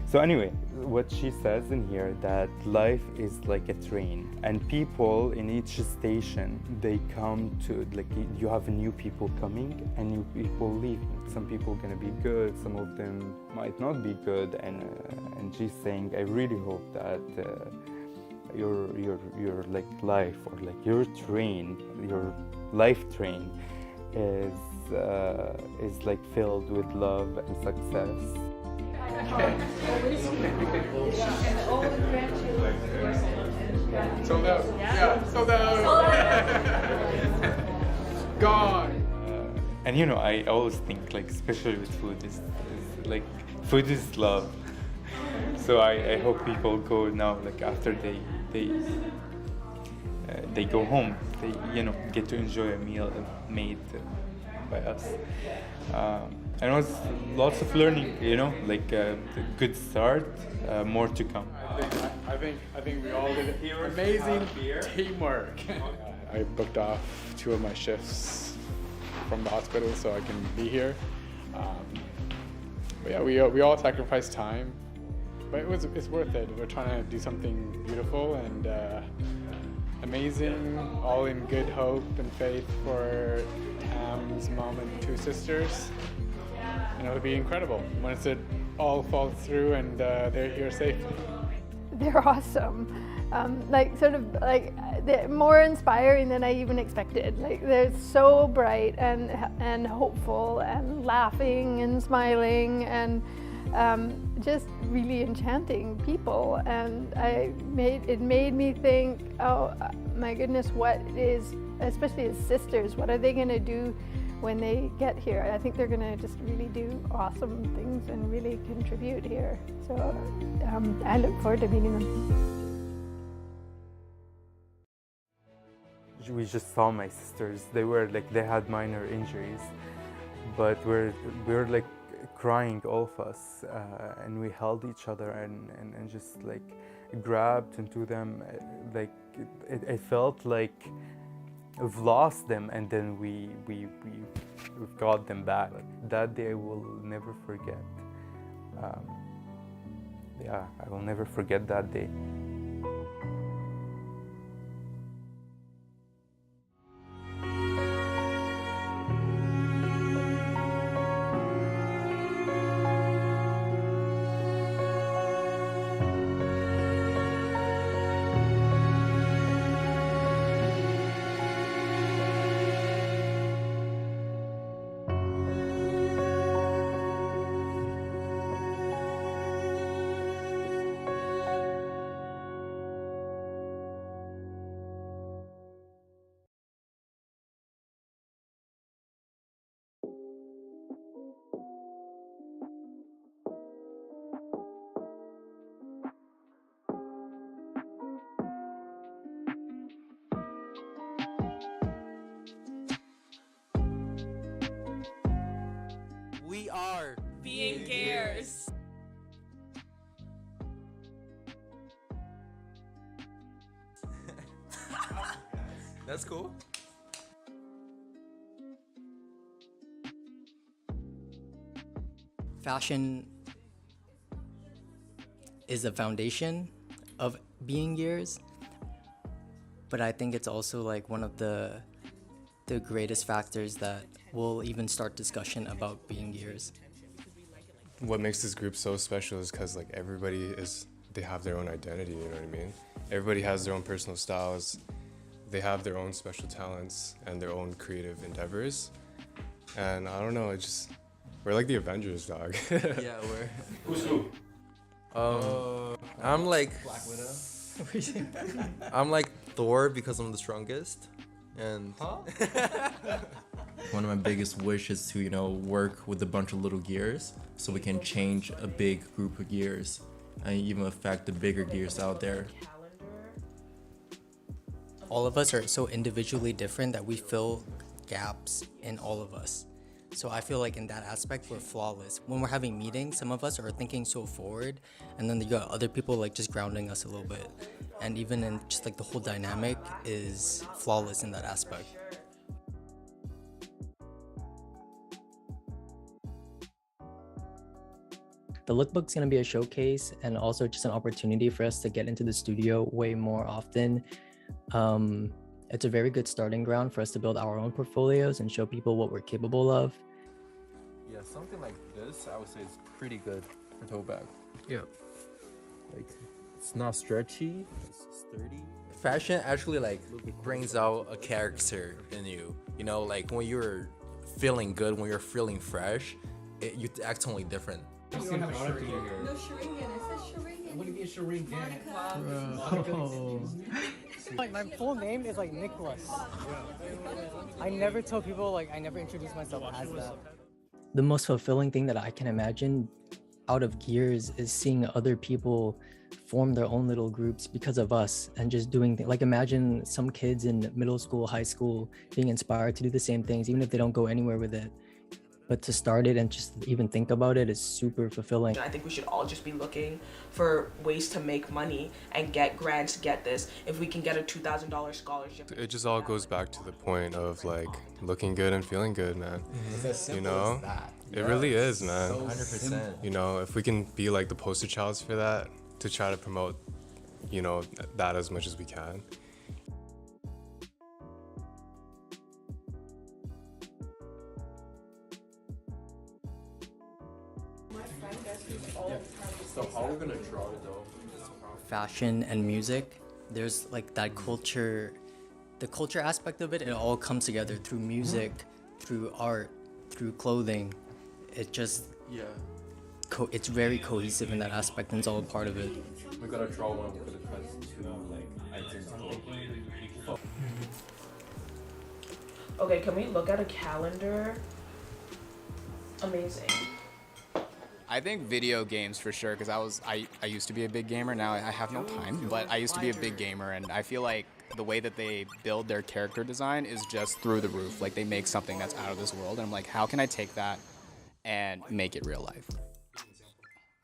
So anyway, what she says in here, that life is like a train, and people in each station, they come to, like, you have new people coming and new people leaving. Some people are gonna be good, some of them might not be good, and she's saying, I really hope that your like life, or like your train, your life train is like filled with love and success. Sold out. Yeah, sold out. God. And you know, I always think, like, especially with food, is like food is love. So I hope people go now, like after they go home, they, you know, get to enjoy a meal made by us. And it was lots of learning, you know, like a good start, more to come. I think we all did amazing teamwork. I booked off 2 of my shifts from the hospital so I can be here. But yeah, we all sacrificed time, but it's worth it. We're trying to do something beautiful and amazing, all in good hope and faith for Tam's mom and 2 sisters. And it'll be incredible once it all falls through and they're here safely. They're awesome. Like, sort of like, they're more inspiring than I even expected. Like, they're so bright and hopeful and laughing and smiling and just really enchanting people. And it made me think, oh my goodness, what is, especially as sisters, what are they going to do when they get here? I think they're going to just really do awesome things and really contribute here. So I look forward to meeting them. We just saw my sisters. They were like, they had minor injuries, but we're like crying, all of us, and we held each other and just like grabbed into them. Like it felt like we've lost them, and then we've got them back. That day I will never forget. Yeah, I will never forget that day. We are being gears. That's cool. Fashion is the foundation of being gears, but I think it's also like one of the greatest factors that will even start discussion about being gears. What makes this group so special is because like they have their own identity, you know what I mean? Everybody has their own personal styles. they have their own special talents and their own creative endeavors. And I don't know, we're like the Avengers, dog. Yeah, we're. Who's who? I'm like. Black Widow. I'm like Thor because I'm the strongest, and one of my biggest wishes is to work with a bunch of little gears so we can change a big group of gears and even affect the bigger gears out there. All of us are so individually different that we fill gaps in all of us. So I feel like in that aspect, we're flawless. When we're having meetings, some of us are thinking so forward, and then you got other people like just grounding us a little bit. And even in just like the whole dynamic is flawless in that aspect. The lookbook's gonna be a showcase and also just an opportunity for us to get into the studio way more often. It's a very good starting ground for us to build our own portfolios and show people what we're capable of. Yeah, something like this, I would say is pretty good for tote bag. Yeah. Like, it's not stretchy, it's sturdy. Fashion actually like brings out a character in you. Like when you're feeling good, when you're feeling fresh, you act totally different. You don't have a Sharingan. No Sharingan. It says Sharingan. What do you mean Sharingan? Like my full name is like Nicholas. I never tell people I never introduce myself as that. The most fulfilling thing that I can imagine out of gears is seeing other people form their own little groups because of us and just doing things. Like imagine some kids in middle school, high school being inspired to do the same things, even if they don't go anywhere with it. But to start it and just even think about it is super fulfilling. I think we should all just be looking for ways to make money and get grants, get this. If we can get a $2,000 scholarship. It just all goes back to the point of like looking good and feeling good, man. It's as simple as that. It really is, man. 100%. If we can be like the poster childs for that, to try to promote, that as much as we can. So how are we gonna draw it though? Fashion and music, there's like that culture, the culture aspect of it, it all comes together through music, through art, through clothing. It just, it's very cohesive in that aspect and it's all a part of it. We gotta draw one for the cuts to identical. Okay, can we look at a calendar? Amazing. I think video games for sure, because I used to be a big gamer. Now I have no time, but I used to be a big gamer, and I feel like the way that they build their character design is just through the roof. Like they make something that's out of this world, and I'm like, how can I take that and make it real life?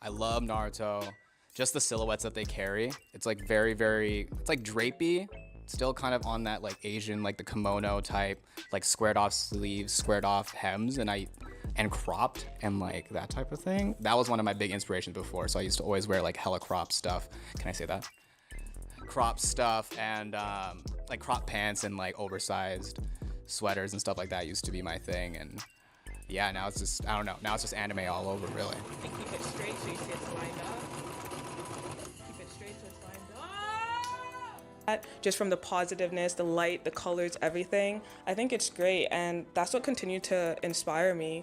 I love Naruto. Just the silhouettes that they carry. It's like very, very, it's like drapey. Still kind of on that like Asian, like the kimono type, like squared off sleeves, squared off hems, and cropped and like that type of thing. That was one of my big inspirations before. So I used to always wear like hella crop stuff. Can I say that? Crop stuff and like crop pants and like oversized sweaters and stuff like that used to be my thing. And yeah, now it's just, I don't know. Now it's just anime all over, really. Keep it straight so you see it's lined up. Keep it straight so it's lined up. Just from the positiveness, the light, the colors, everything. I think it's great, and that's what continued to inspire me.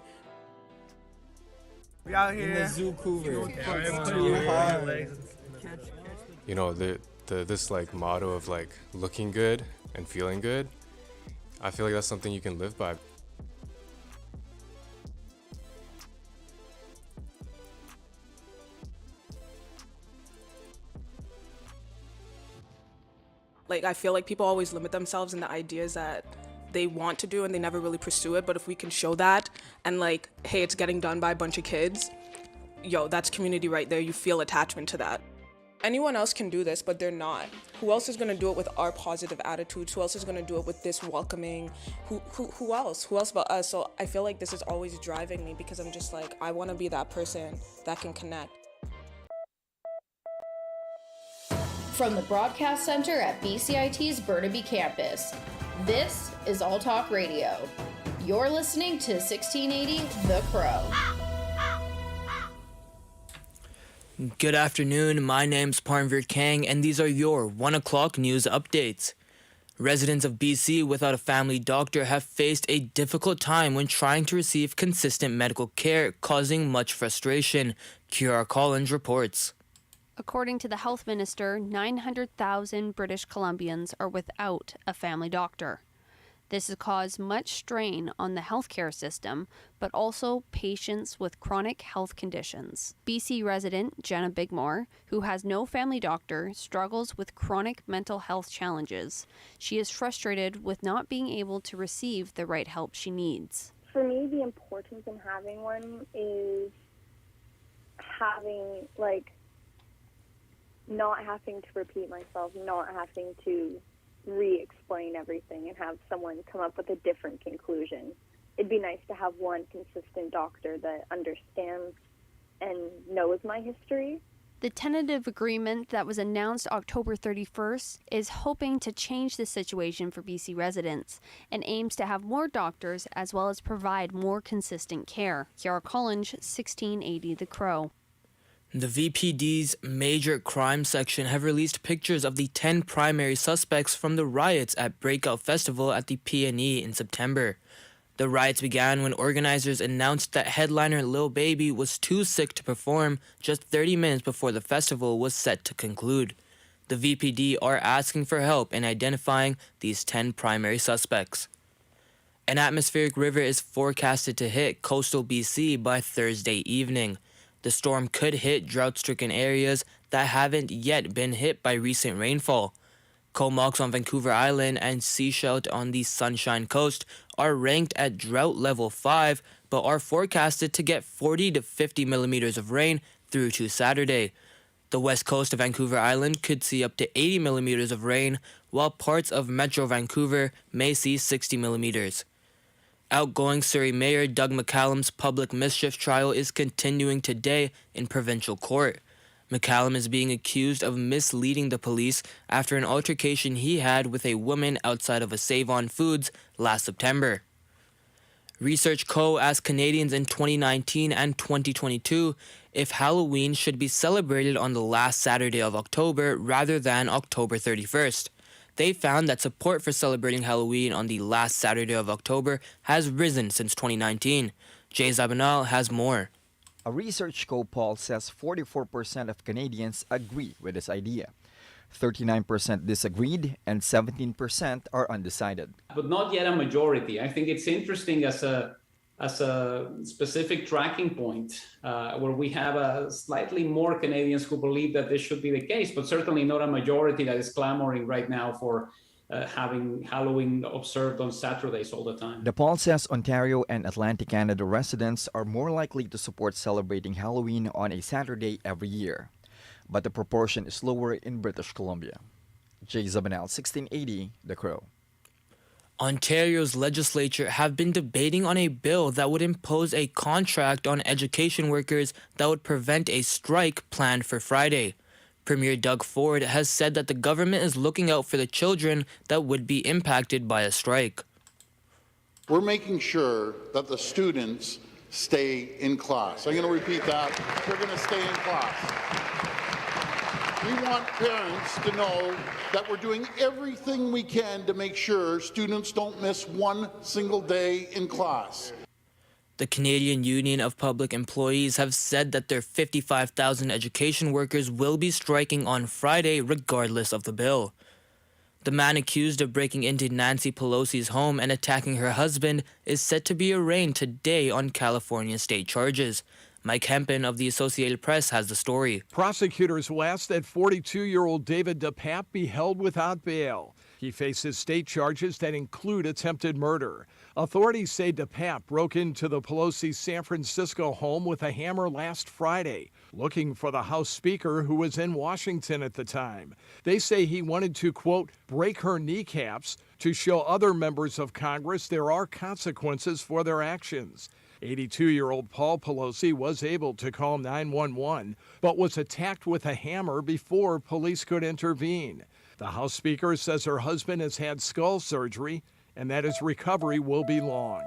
We out here in the zoo cougar. This like motto of like looking good and feeling good, I feel like that's something you can live by. Like, I feel like people always limit themselves in the ideas that they want to do and they never really pursue it. But if we can show that and like, hey, it's getting done by a bunch of kids, yo, that's community right there. You feel attachment to that. Anyone else can do this, but they're not. Who else is gonna do it with our positive attitudes? Who else is gonna do it with this welcoming? Who else? Who else but us? So I feel like this is always driving me because I'm just like, I wanna be that person that can connect. From the Broadcast Center at BCIT's Burnaby Campus, this is All Talk Radio. You're listening to 1680 The Crow. Good afternoon, my name's Parmveer Kang, and these are your 1 o'clock news updates. Residents of BC without a family doctor have faced a difficult time when trying to receive consistent medical care, causing much frustration. Kiara Collins reports. According to the health minister, 900,000 British Columbians are without a family doctor. This has caused much strain on the healthcare system, but also patients with chronic health conditions. BC resident Jenna Bigmore, who has no family doctor, struggles with chronic mental health challenges. She is frustrated with not being able to receive the right help she needs. For me, the importance in having one is having, not having to repeat myself, not having to re-explain everything and have someone come up with a different conclusion. It'd be nice to have one consistent doctor that understands and knows my history. The tentative agreement that was announced October 31st is hoping to change the situation for BC residents and aims to have more doctors as well as provide more consistent care. Kiara Collins, 1680 The Crow. The VPD's Major Crime Section have released pictures of the 10 primary suspects from the riots at Breakout Festival at the PNE in September. The riots began when organizers announced that headliner Lil Baby was too sick to perform just 30 minutes before the festival was set to conclude. The VPD are asking for help in identifying these 10 primary suspects. An atmospheric river is forecasted to hit coastal BC by Thursday evening. The storm could hit drought-stricken areas that haven't yet been hit by recent rainfall. Comox on Vancouver Island and Seashelt on the Sunshine Coast are ranked at drought level 5, but are forecasted to get 40 to 50 millimeters of rain through to Saturday. The west coast of Vancouver Island could see up to 80 millimeters of rain, while parts of Metro Vancouver may see 60 millimeters. Outgoing Surrey Mayor Doug McCallum's public mischief trial is continuing today in provincial court. McCallum is being accused of misleading the police after an altercation he had with a woman outside of a Save-On Foods last September. Research Co. asked Canadians in 2019 and 2022 if Halloween should be celebrated on the last Saturday of October rather than October 31st. They found that support for celebrating Halloween on the last Saturday of October has risen since 2019. Jay Zabanal has more. A Research Co. poll says 44% of Canadians agree with this idea. 39% disagreed and 17% are undecided. But not yet a majority. I think it's interesting as a specific tracking point where we have slightly more Canadians who believe that this should be the case, but certainly not a majority that is clamoring right now for having Halloween observed on Saturdays all the time. The poll says Ontario and Atlantic Canada residents are more likely to support celebrating Halloween on a Saturday every year, but the proportion is lower in British Columbia. Jay Zabanal, 1680, The Crow. Ontario's legislature have been debating on a bill that would impose a contract on education workers that would prevent a strike planned for Friday. Premier Doug Ford has said that the government is looking out for the children that would be impacted by a strike. We're making sure that the students stay in class. I'm going to repeat that. They're going to stay in class. We want parents to know that we're doing everything we can to make sure students don't miss one single day in class. The Canadian Union of Public Employees have said that their 55,000 education workers will be striking on Friday regardless of the bill. The man accused of breaking into Nancy Pelosi's home and attacking her husband is set to be arraigned today on California state charges. Mike Hempen of the Associated Press has the story. Prosecutors will ask that 42-year-old David DePape be held without bail. He faces state charges that include attempted murder. Authorities say DePape broke into the Pelosi San Francisco home with a hammer last Friday, looking for the House Speaker who was in Washington at the time. They say he wanted to, quote, break her kneecaps to show other members of Congress there are consequences for their actions. 82-year-old Paul Pelosi was able to call 911, but was attacked with a hammer before police could intervene. The House Speaker says her husband has had skull surgery and that his recovery will be long.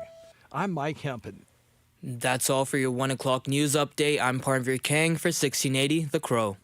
I'm Mike Hempen. That's all for your 1 o'clock news update. I'm Parmveer Kang for 1680 The Crow.